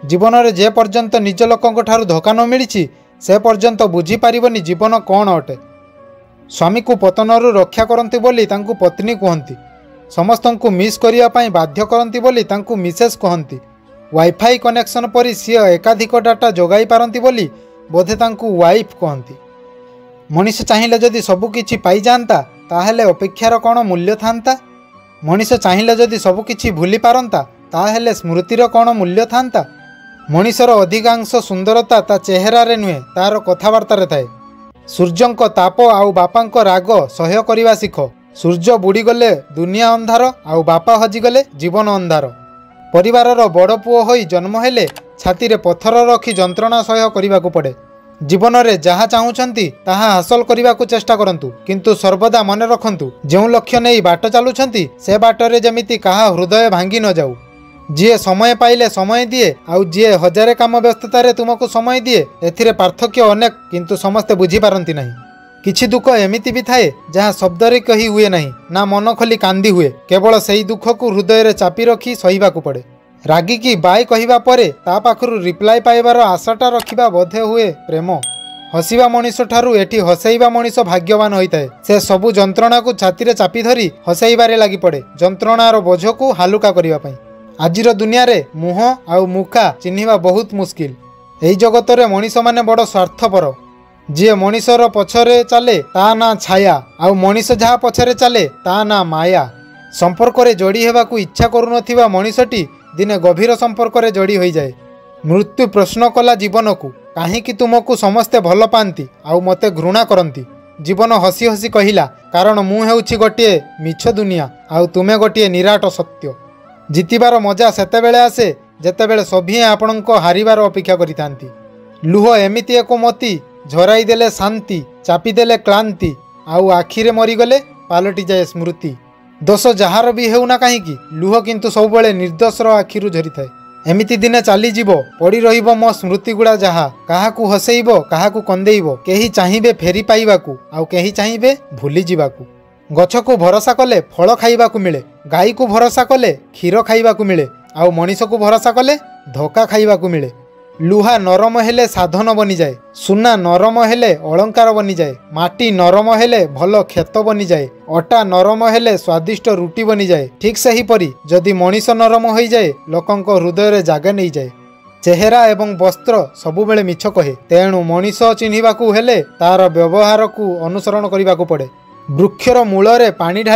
जीवन में जे पर्यंत निज लोकों ठारू धोखा न मिली से पर्यंत बुझीपारनि जीवन कौन अटे। स्वामी को पतनरू रक्षा करती बोली तांकु पत्नी कहती। समस्त को मिस करने बाध्य करती बोली तांकु मिसेस कहती। वाईफाई कनेक्शन परी सी एकाधिक डाटा जोगाई पारती बोली बोधे तांकु वाइफ कहती। मनीष चाहिए जदि सबकिछि पाई जाता ताहेले अपेक्षार कौन मूल्य था। मनीष चाहिए जदि सबकिछि भूली पारंता ताहेले स्मृतिर कौन मूल्य था। मनीषर अधिकांश सुंदरता ता चेहरारे नुहे तार कथबार्तार थाए। सूर्यंक ताप आउ बापांक राग सह्य करने शिख। सूर्य बुड़ीगले दुनिया अंधार आउ बापा हजिगले जीवन अंधार। परिवारर बड़ पुओ होई जन्म हेले छाती रे पत्थर रखी जंत्रणा सह्य करने को पड़े। जीवन में जहाँ चाहूँगी ताहा हासिल करने को चेष्टा करंतु, किंतु सर्वदा मन रखंतु जो लक्ष्य नहीं बाट चलुछंती से बाटरे जमिति काहा हृदय भांगी न जाऊ। जीए समय पाइले समय दिए आउ जीए हजारे काम व्यस्ततार तुमको समय दिए एथिरे पार्थक्य अनेक, किंतु समस्ते बुझी पारंती नहीं। किछि दुख एमिति भी थाए जहाँ शब्दरे कही हुए नहीं ना मन खोली कांदी हुए। केवल सही दुख को हृदय रे चापी रखी सहिबाकू पड़े। रागी की बाय कहिबा परे ता पाखरु रिप्लाई पाइबार आशाटा रखिबा बोधे हुए प्रेम। हसिबा मनीष ठारू एठी हसैबा मनीष भाग्यवान होइताए। से सबु जंत्रणा को छाती रे चापी धरी हसैबारे लागि पड़े जंत्रणार बोझ को हालुका करिबा पई। आजिर दुनिया रे मुह आउ मुखा चिन्हिबा बहुत मुस्किल। एही जगत रे मनीष माने बड़ स्वार्थपर। जी मनीषर पछरे चले ता ना छाया आउ मनीष जहाँ पछरे चले ता ना माया। संपर्क रे जोड़ी हेबाकू इच्छा करुनथिबा मनीषटी दिने गभीर संपर्क रे जोड़ी होई जाए। मृत्यु प्रश्न कला जीवन को काहींकि तुमको समस्ते भल पाती आउ मते घृणा करती। जीवन हसी हसी कहिला कारण मु हेउछि गोटिए मिछ दुनिया आउ तुमे गोटिए निराट सत्य। जितिबार मजा सेतेबेले आसे जेतेबेले सभिए आपणको हारिबार अपेक्षा करितांती। लुह एमिति एको मती झराई देले शांति चापी देले क्लांति आउ आखिरे मरीगले पालटी जाए स्मृति। दोष जार भी हेउना काहींकि लुह किंतु सबुबले निर्दोषर आखिरु झरी थाए। एमिति दिने चली जीव पड़ी रहिबो मो स्मृति गुड़ा जहा काहाकू हसैबो काहाकू कंदेइबो। केही चाहिबे फेरी पाइबाकू आउ केही चाहिबे भूली जीवाकू। गछ को भरोसा कले फल खाइबाकू मिले, गाई को भरोसा कले क्षीर खाइबाकू मिले आउ मनीष को भरोसा कले धोका खाइबाकू मिले। लुहा नरम हेले साधन बनी जाए, सुना नरम हेले अलंकार बनी जाए, माटी नरम हेले भल खेत बनी जाए, अटा नरम हेले स्वादिष्ट रुटी बनी जाए। ठीक सही परी जदि मनीष नरम हो जाए लोकंक हृदय रे जागा नहीं जाए। चेहरा एवं वस्त्र सबुबेले मिछ कहे, तेणु मनीष चिन्हिबाकू हेले तार व्यवहार को अनुसरण करिबाकू पड़े। वृक्षर मूल रे पानी ढाली